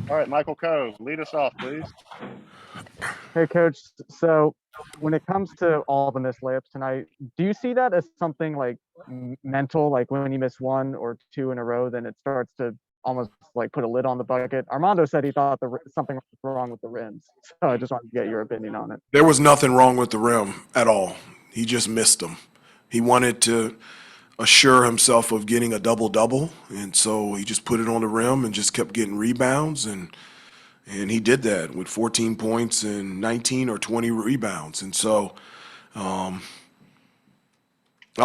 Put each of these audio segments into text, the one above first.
All right, Michael Coe, lead us off, please. Hey, coach. So, when it comes to all the missed layups tonight, do you see that as something like mental? Like when you miss one or two in a row, then it starts to almost like put a lid on the bucket. Armando said he thought something was wrong with the rims. So I just wanted to get your opinion on it. There was nothing wrong with the rim at all. He just missed them. He wanted to assure himself of getting a double double, and so he just put it on the rim and just kept getting rebounds, and he did that with 14 points and 19 or 20 rebounds. And so I'll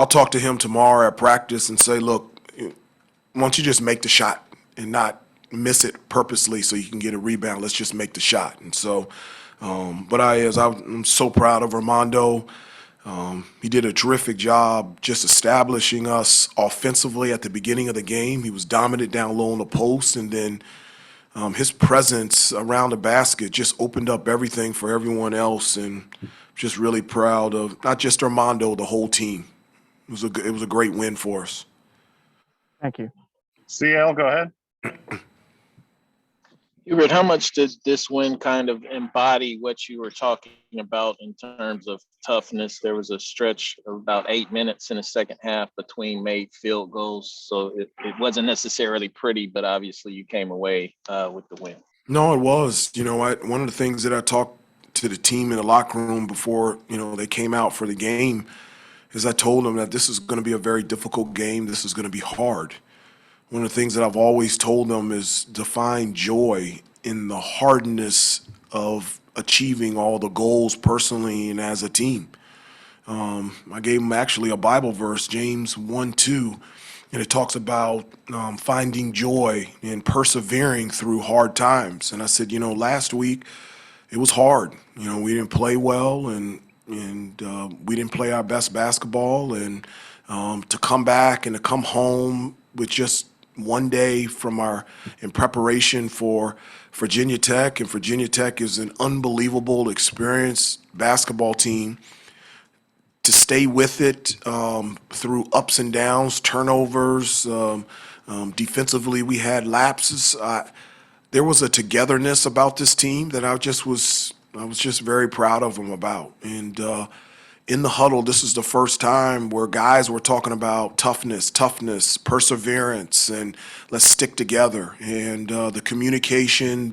talk to him tomorrow at practice and say, look, why don't you just make the shot and not miss it purposely so you can get a rebound? Let's just make the shot. And so, I'm so proud of Armando. He did a terrific job just establishing us offensively at the beginning of the game. He was dominant down low on the post, and then his presence around the basket just opened up everything for everyone else. And just really proud of not just Armando, the whole team. It was a great win for us. Thank you. CL, go ahead. Hubert, how much does this win kind of embody what you were talking about in terms of toughness? There was a stretch of about 8 minutes in the second half between made field goals. So it wasn't necessarily pretty, but obviously you came away with the win. No, it was. One of the things that I talked to the team in the locker room before, they came out for the game is I told them that this is going to be a very difficult game. This is going to be hard. One of the things that I've always told them is to find joy in the hardness of achieving all the goals personally and as a team. I gave them actually a Bible verse, James 1:2, and it talks about finding joy and persevering through hard times. And I said, last week it was hard. We didn't play well, and we didn't play our best basketball. And to come back and to come home with just one day in preparation for Virginia Tech, and Virginia Tech is an unbelievable, experienced basketball team. To stay with it through ups and downs, turnovers, defensively we had lapses. There was a togetherness about this team that I was just very proud of them about. And in the huddle, this is the first time where guys were talking about toughness, perseverance, and let's stick together. And the communication,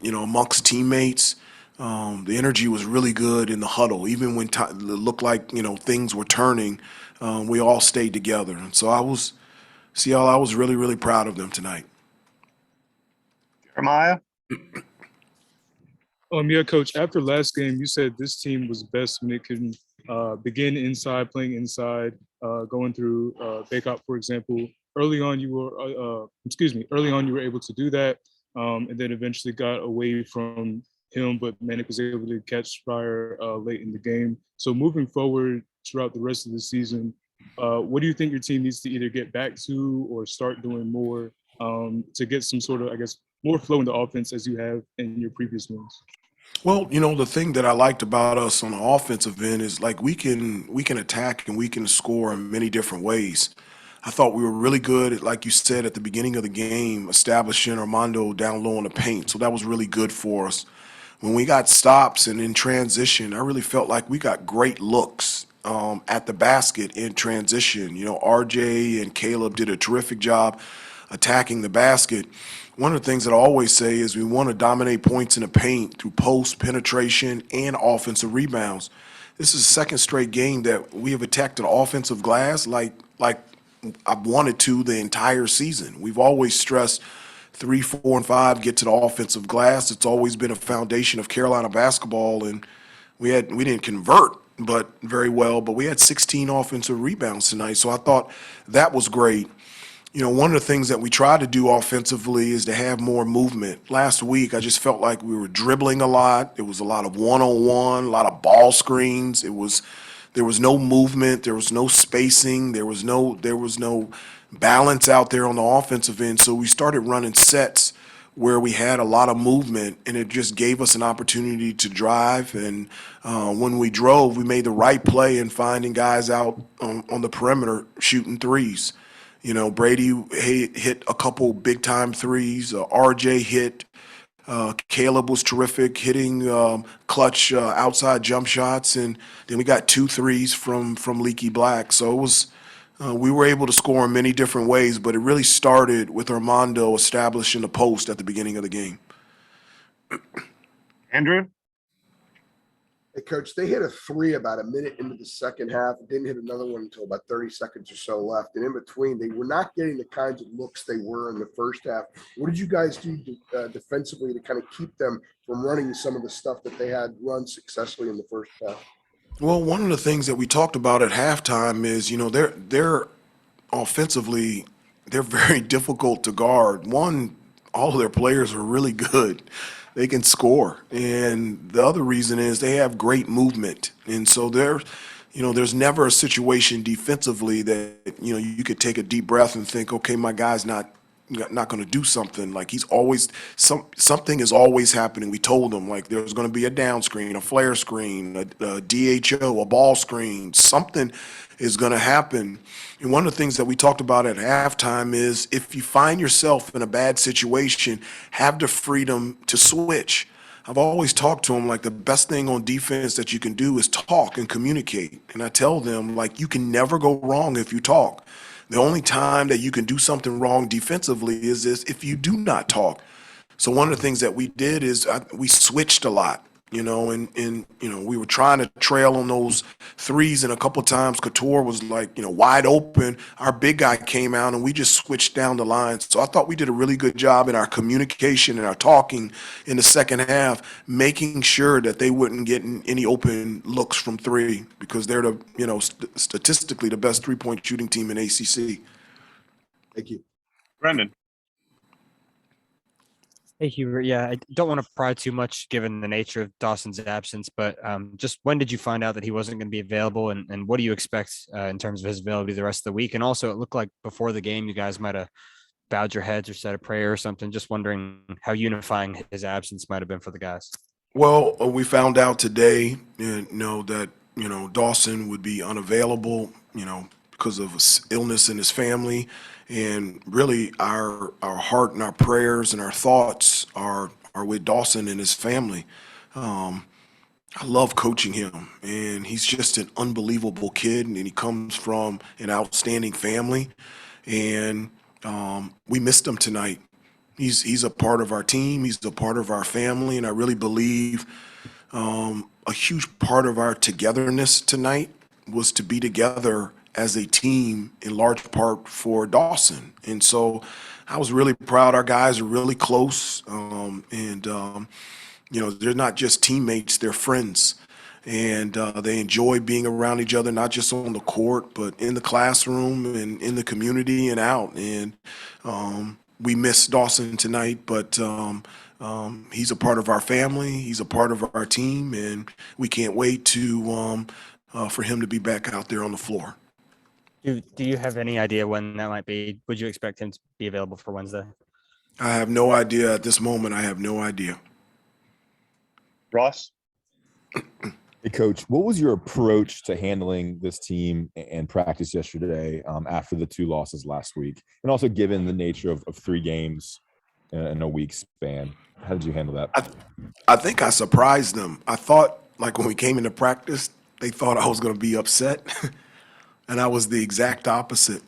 amongst teammates, the energy was really good in the huddle. Even when it looked like things were turning, we all stayed together. And so I was really, really proud of them tonight. Jeremiah? Yeah, Coach. After last game, you said this team was best when it can begin inside, playing inside, going through Baycott, for example. Early on, you were able to do that, and then eventually got away from him. But Manic was able to catch fire late in the game. So moving forward throughout the rest of the season, what do you think your team needs to either get back to or start doing more to get some sort of, I guess, more flow in the offense as you have in your previous wins? Well, the thing that I liked about us on the offensive end is like we can attack and we can score in many different ways. I thought we were really good at, like you said at the beginning of the game, establishing Armando down low in the paint. So that was really good for us. When we got stops and in transition, I really felt like we got great looks at the basket in transition. RJ and Caleb did a terrific job attacking the basket. One of the things that I always say is we want to dominate points in the paint through post, penetration, and offensive rebounds. This is the second straight game that we have attacked the offensive glass like I've wanted to the entire season. We've always stressed 3, 4, and 5 get to the offensive glass. It's always been a foundation of Carolina basketball, and we didn't convert but very well, but we had 16 offensive rebounds tonight. So I thought that was great. One of the things that we try to do offensively is to have more movement. Last week, I just felt like we were dribbling a lot. It was a lot of one-on-one, a lot of ball screens. There was no movement. There was no spacing. There was no balance out there on the offensive end. So we started running sets where we had a lot of movement, and it just gave us an opportunity to drive. And when we drove, we made the right play in finding guys out on the perimeter shooting threes. You know, Brady hit a couple big time threes. RJ hit. Caleb was terrific, hitting clutch outside jump shots, and then we got 2 threes from Leaky Black. So it was we were able to score in many different ways, but it really started with Armando establishing the post at the beginning of the game. Andrew? Hey, Coach, they hit a 3 about a minute into the second half. Didn't hit another one until about 30 seconds or so left. And in between, they were not getting the kinds of looks they were in the first half. What did you guys do defensively to kind of keep them from running some of the stuff that they had run successfully in the first half? Well, one of the things that we talked about at halftime is, you know, they're offensively, they're very difficult to guard. One, all of their players are really good. They can score. And the other reason is they have great movement. And so there's never a situation defensively that, you know, you could take a deep breath and think, okay, my guy's not going to do something. Like he's always something is always happening. We told him like there's going to be a down screen, a flare screen, a DHO, a ball screen. Something is going to happen. And one of the things that we talked about at halftime is if you find yourself in a bad situation, have the freedom to switch. I've always talked to them like the best thing on defense that you can do is talk and communicate. And I tell them like you can never go wrong if you talk. The only time that you can do something wrong defensively is if you do not talk. So one of the things that we did is we switched a lot, you know, and you know, we were trying to trail on those threes, and a couple of times Couture was like, you know, wide open. Our big guy came out, and we just switched down the line. So I thought we did a really good job in our communication and our talking in the second half, making sure that they wouldn't get any open looks from three because they're the, you know, statistically the best 3-point shooting team in ACC. Thank you. Brendan? Hey, Hubert. Yeah, I don't want to pry too much given the nature of Dawson's absence, but just when did you find out that he wasn't going to be available, and what do you expect in terms of his availability the rest of the week? And also, it looked like before the game, you guys might have bowed your heads or said a prayer or something. Just wondering how unifying his absence might have been for the guys. Well, we found out today, you know, that, you know, Dawson would be unavailable, you know, because of illness in his family. And really our heart and our prayers and our thoughts are with Dawson and his family. I love coaching him, and he's just an unbelievable kid, and he comes from an outstanding family. And we missed him tonight. He's a part of our team. He's a part of our family, and I really believe a huge part of our togetherness tonight was to be together as a team in large part for Dawson. And so I was really proud. Our guys are really close, and you know, they're not just teammates, they're friends. And they enjoy being around each other, not just on the court, but in the classroom and in the community and out. And we miss Dawson tonight, but he's a part of our family. He's a part of our team, and we can't wait to for him to be back out there on the floor. Do you have any idea when that might be? Would you expect him to be available for Wednesday? I have no idea at this moment. I have no idea. Ross? Hey, Coach, what was your approach to handling this team and practice yesterday after the 2 losses last week? And also given the nature of 3 games in a week span, how did you handle that? I think I surprised them. I thought, like, when we came into practice, they thought I was going to be upset. And I was the exact opposite.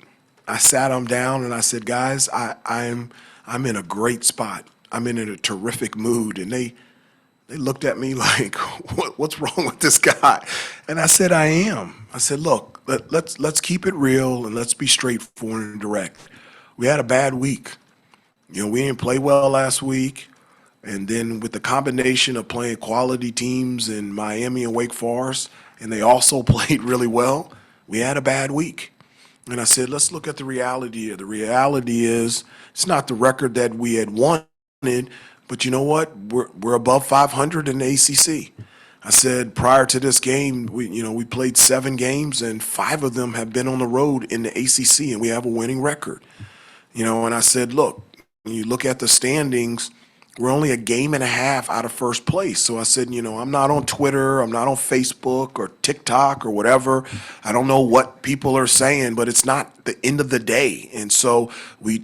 I sat them down and I said, guys, I'm in a great spot. I'm in a terrific mood. And they looked at me like, what's wrong with this guy? And I said, I am. I said, look, let's keep it real and let's be straightforward and direct. We had a bad week. You know, we didn't play well last week. And then with the combination of playing quality teams in Miami and Wake Forest, and they also played really well, we had a bad week. And I said, let's look at the reality here. The reality is it's not the record that we had wanted, but you know what? We're above 500 in the ACC. I said prior to this game, we played 7 games, and 5 of them have been on the road in the ACC, and we have a winning record. You know, and I said, look, when you look at the standings, We're only a game and a half out of first place. So I said, I'm not on Twitter, I'm not on Facebook or TikTok or whatever. I don't know what people are saying, but it's not the end of the day. And so we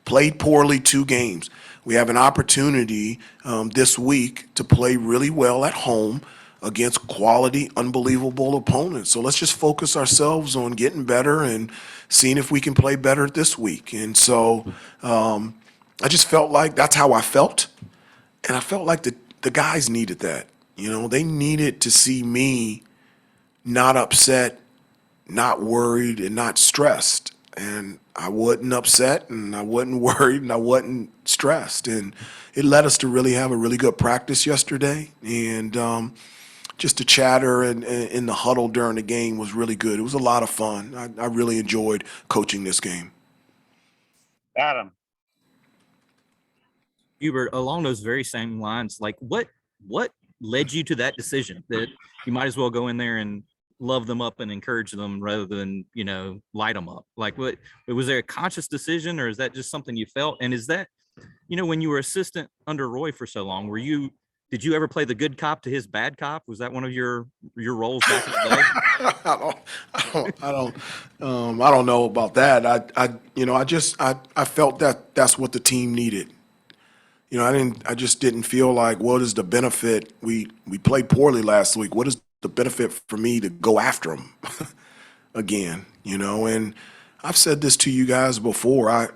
played poorly 2 games. We have an opportunity this week to play really well at home against quality, unbelievable opponents. So let's just focus ourselves on getting better and seeing if we can play better this week. And so I just felt like that's how I felt. And I felt like the guys needed that. They needed to see me not upset, not worried, and not stressed. And I wasn't upset, and I wasn't worried, and I wasn't stressed. And it led us to really have a really good practice yesterday. And just the chatter and in the huddle during the game was really good. It was a lot of fun. I really enjoyed coaching this game. Adam. Hubert, along those very same lines, like what led you to that decision that you might as well go in there and love them up and encourage them rather than, light them up? Like, what was there a conscious decision, or is that just something you felt? And is that, when you were assistant under Roy for so long, did you ever play the good cop to his bad cop? Was that one of your roles back in the day? I don't know about that. I felt that that's what the team needed. I just didn't feel like, what is the benefit? We played poorly last week. What is the benefit for me to go after them again? And I've said this to you guys before. I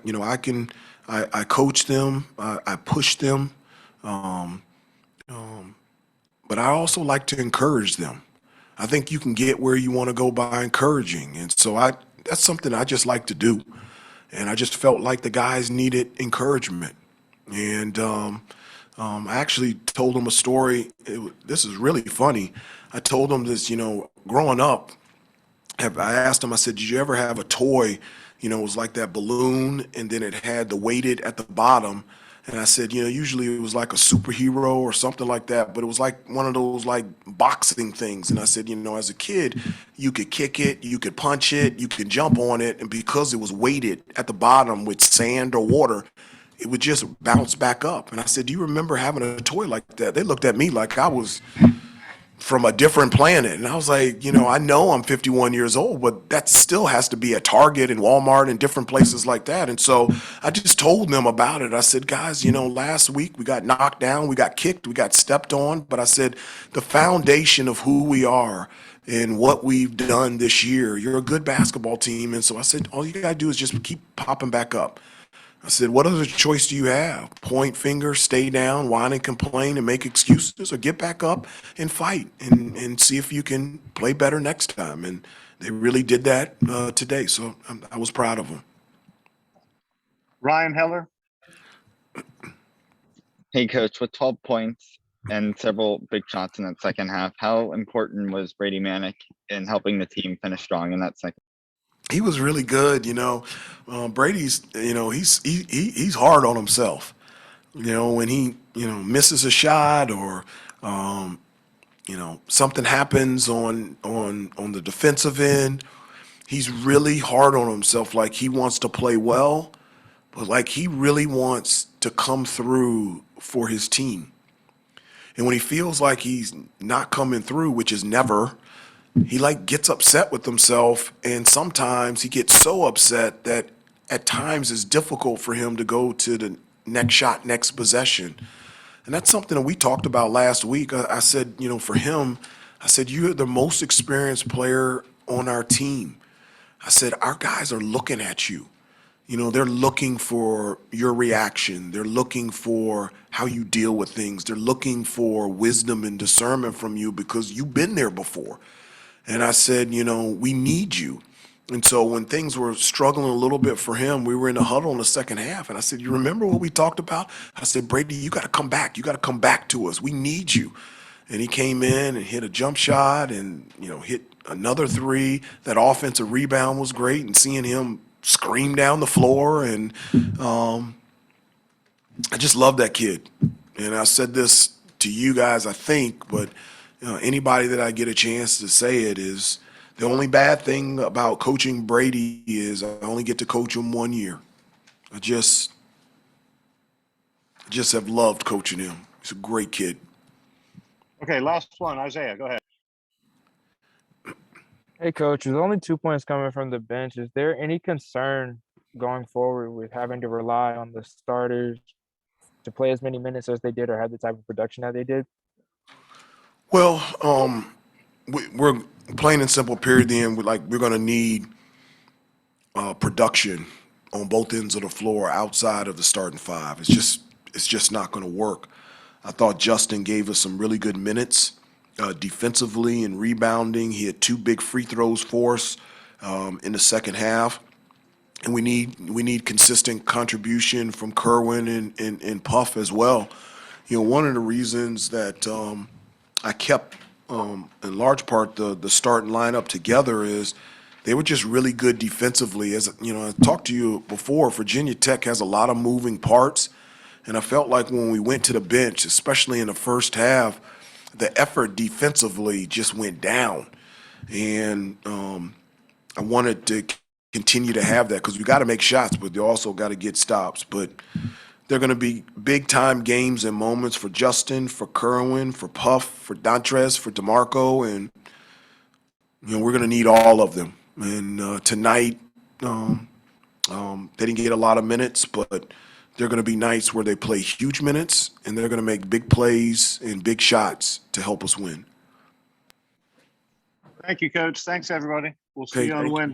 coach them, I push them, but I also like to encourage them. I think you can get where you want to go by encouraging, and so that's something I just like to do. And I just felt like the guys needed encouragement. And I actually told them a story. This is really funny. I told them this, growing up, I asked them, I said, did you ever have a toy, it was like that balloon, and then it had the weighted at the bottom. And I said, usually it was like a superhero or something like that, but it was like one of those like boxing things. And I said, as a kid, you could kick it, you could punch it, you could jump on it. And because it was weighted at the bottom with sand or water, it would just bounce back up. And I said, do you remember having a toy like that? They looked at me like I was from a different planet. And I was like, I know I'm 51 years old, but that still has to be at Target and Walmart and different places like that. And so I just told them about it. I said, guys, last week we got knocked down, we got kicked, we got stepped on. But I said, the foundation of who we are and what we've done this year, you're a good basketball team. And so I said, all you got to do is just keep popping back up. I said, what other choice do you have? Point finger, stay down, whine and complain and make excuses, or get back up and fight and see if you can play better next time. And they really did that today. So I was proud of them. Ryan Heller. Hey, Coach, with 12 points and several big shots in that second half, how important was Brady Manick in helping the team finish strong in that second? He was really good, Brady's, he's hard on himself. When he, misses a shot or, something happens on the defensive end, he's really hard on himself. Like he wants to play well, but like he really wants to come through for his team. And when he feels like he's not coming through, which is never, he like gets upset with himself, and sometimes he gets so upset that at times it's difficult for him to go to the next shot, next possession. And that's something that we talked about last week. I said, for him, I said, you're the most experienced player on our team. I said, our guys are looking at you. They're looking for your reaction. They're looking for how you deal with things. They're looking for wisdom and discernment from you because you've been there before. And I said, we need you. And so when things were struggling a little bit for him, we were in the huddle in the second half. And I said, you remember what we talked about? I said, Brady, you got to come back. You got to come back to us. We need you. And he came in and hit a jump shot and, hit another three. That offensive rebound was great. And seeing him scream down the floor. And I just love that kid. And I said this to you guys, I think, but anybody that I get a chance to say it is the only bad thing about coaching Brady is I only get to coach him 1 year. just have loved coaching him. He's a great kid. Okay, last one, Isaiah, go ahead. Hey, coach, with only 2 points coming from the bench, is there any concern going forward with having to rely on the starters to play as many minutes as they did or have the type of production that they did? Well, we're plain and simple. Period. Then we're going to need production on both ends of the floor outside of the starting five. It's just not going to work. I thought Justin gave us some really good minutes defensively and rebounding. He had 2 big free throws for us in the second half, and we need consistent contribution from Kerwin and Puff as well. One of the reasons that I kept in large part the starting lineup together is they were just really good defensively. As I talked to you before, Virginia Tech has a lot of moving parts, and I felt like when we went to the bench, especially in the first half, the effort defensively just went down, and I wanted to continue to have that because we got to make shots, but you also got to get stops. But they're going to be big time games and moments for Justin, for Kerwin, for Puff, for Dontrez, for DeMarco, and we're going to need all of them. And tonight, they didn't get a lot of minutes, but they're going to be nights where they play huge minutes and they're going to make big plays and big shots to help us win. Thank you, Coach. Thanks, everybody. We'll see Okay, you on thank you. Wednesday.